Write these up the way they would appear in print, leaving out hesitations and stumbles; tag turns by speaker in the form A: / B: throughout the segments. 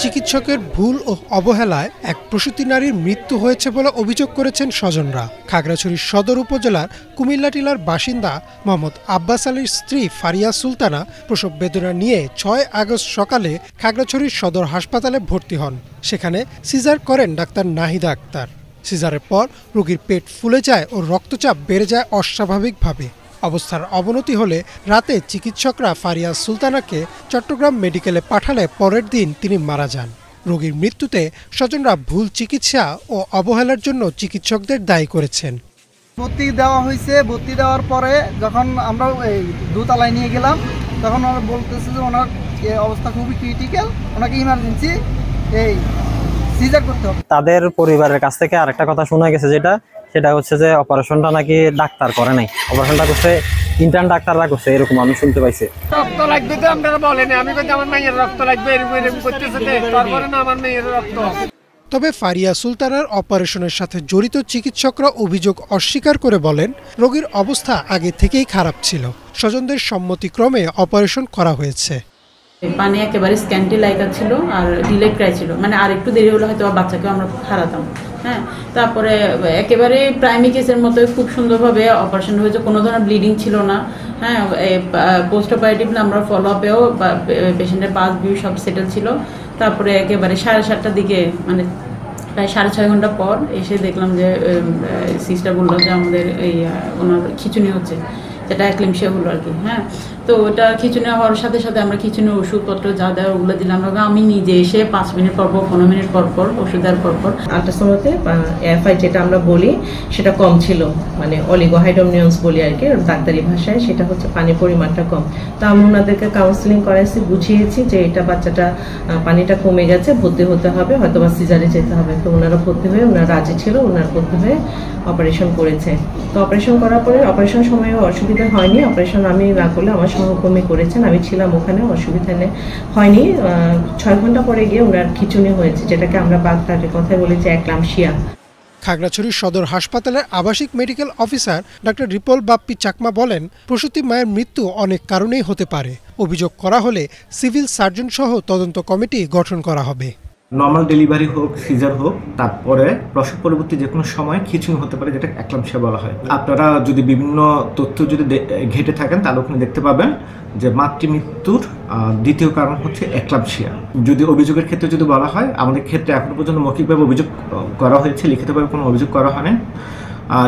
A: চিকিৎসকের ভুল ও অবহেলায় এক প্রসূতি নারীর মৃত্যু হয়েছে বলে অভিযোগ করেছেন স্বজনরা। খাগড়াছড়ি সদর উপজেলার কুমিল্লা টিলার বাসিন্দা মোহাম্মদ আব্বাস আলীর স্ত্রী ফারিয়া সুলতানা প্রসব বেদনা নিয়ে ৬ আগস্ট সকালে খাগড়াছড়ির সদর হাসপাতালে ভর্তি হন। সেখানে সিজার করেন ডাক্তার নাহিদা আক্তার। সিজারের পর রোগীর পেট ফুলে যায় ও রক্তচাপ বেড়ে যায় অস্বাভাবিকভাবে। অবস্থার অবনতি হলে রাতে চিকিৎসকরা ফারিয়া সুলতানাকে চট্টগ্রাম মেডিকেলে পাঠালে পরের দিন তিনি মারা যান। রোগীর মৃত্যুতে স্বজনরা ভুল চিকিৎসা ও অবহেলার জন্য চিকিৎসকদের দায়ী করেছেন।
B: ভর্তি দেওয়া হয়েছে, ভর্তি দেওয়ার পরে যখন আমরা এই দোতলায় নিয়ে গেলাম তখন ওরা বলতেছে যে ওনার অবস্থা খুবই ক্রিটিক্যাল, ওনাকে ইমার্জেন্সি এই সিজার করতে হবে।
C: তাদের পরিবারের কাছ থেকে আরেকটা কথা শোনা গেছে সেটা হচ্ছে যে অপারেশনটা নাকি ডাক্তার করে নাই, অপারেশনটা করছে ইন্টার্ন ডাক্তাররা করছে, এরকম আমি শুনতে পাইছি।
D: রক্ত লাগবে তো আপনারা বলেন, আমি বলছি আমার মেয়ের রক্ত লাগবে, এরকম করতেছে তারপরে না আমার মেয়ের রক্ত।
A: তবে ফারিয়া সুলতানার অপারেশনের সাথে জড়িত চিকিৎসকরা অভিযোগ অস্বীকার করে বলেন রোগীর অবস্থা আগে থেকেই খারাপ ছিল, স্বজনদের সম্মতিক্রমে অপারেশন করা হয়েছে।
E: পানি একেবারে স্ক্যান্টি লাইকা ছিল আর ডিলে ক্রাই ছিল, মানে আর একটু দেরি হলে হয়তো বাচ্চাকে আমরা হারাতাম। হ্যাঁ, তারপরে একেবারে প্রাইমারি কেসের মতো খুব সুন্দরভাবে অপারেশন হয়েছে, কোনো ধরনের ব্লিডিং ছিল না। হ্যাঁ, পোস্ট অপারেটিভ আমরা ফলো আপেও পেশেন্টের পাস ভিউ সব সেটেল ছিল। তারপরে একেবারে 7:30টার দিকে, মানে প্রায় 6.5 ঘন্টা পর এসে দেখলাম যে সিস্টার বললো যে আমাদের এই ওনার খিঁচুনি হচ্ছে, যেটা অ্যাক্লেমশিয়া হলো আর কি। হ্যাঁ, তো ওটা খিঁচুনি হওয়ার সাথে সাথে আমরা খিঁচুনি ওষুধপত্র যা দেওয়ার ওগুলো দিলাম। আমি নিজে এসে 5 মিনিট পর 15 মিনিট পর ওষুধ দেওয়ার পর
F: আল্ট্রাসাউন্ডে এফআই যেটা আমরা বলি সেটা কম ছিল, মানে অলিগোহাইড্রোমিয়ন্স বলি আর কি ডাক্তারি ভাষায়, সেটা হচ্ছে পানির পরিমাণটা কম। তো আমি ওনাদেরকে কাউন্সিলিং করাইছি, বুঝিয়েছি যে এটা বাচ্চাটা পানিটা কমে গেছে, ভর্তি হতে হবে, হয়তো বা সিজারে যেতে হবে। তো ওনারা ভর্তি হয়ে, ওনারা রাজি ছিল, ওনারা ভর্তি হয়ে অপারেশন করেছে। তো অপারেশন করার পরে অপারেশন সময়ে অসুবিধা হয়নি, অপারেশন আমি না করলে আমার সহকর্মী করেছেন, আমি ছিলাম ওখানে, অসুবিধা হয়নি। 6 ঘন্টা পরে গিয়ে ওনার খিঁচুনি হয়েছে, যেটাকে আমরা বাগদাটের কথায় বলি যে একলামশিয়া।
A: খাগড়াছড়ি সদর হাসপাতালের আবাসিক medical officer doctor ripple Bappi Chakma বলেন প্রসূতি মায়ের মৃত্যু অনেক কারণেই হতে পারে। অভিযোগ করা হলে সিভিল সার্জন সহ তদন্ত কমিটি গঠন করা হবে।
G: নর্মাল ডেলিভারি হোক, সিজার হোক, তারপরে প্রসব পরবর্তী যে কোনো সময় খিঁচুনি হতে পারে, যেটা একলামশিয়া বলা হয়। আপনারা যদি বিভিন্ন তথ্য যদি ঘেটে থাকেন তাহলে ওখানে দেখতে পাবেন যে মাতৃমৃত্যুর দ্বিতীয় কারণ হচ্ছে একলামশিয়া। যদি অভিযোগের ক্ষেত্রে যদি বলা হয়, আমাদের ক্ষেত্রে এখনো পর্যন্ত মৌখিকভাবে অভিযোগ করা হয়েছে, লিখিতভাবে কোনো অভিযোগ করা হয়নি।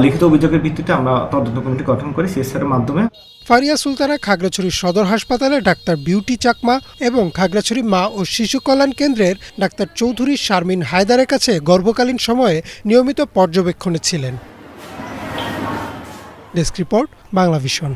G: লিখিত অভিযোগের ভিত্তিতে আমরা তদন্ত কমিটি গঠন করি সিএসআর এর মাধ্যমে।
A: ফারিয়া সুলতানা খাগড়াছড়ি সদর হাসপাতালে ডাক্তার বিউটি চাকমা এবং খাগড়াছড়ি মা ও শিশু কল্যাণ কেন্দ্রের ডাক্তার চৌধুরী শারমিন হায়দারের কাছে গর্ভকালীন সময়ে নিয়মিত পর্যবেক্ষণে ছিলেন। Desk report, Bangla vision.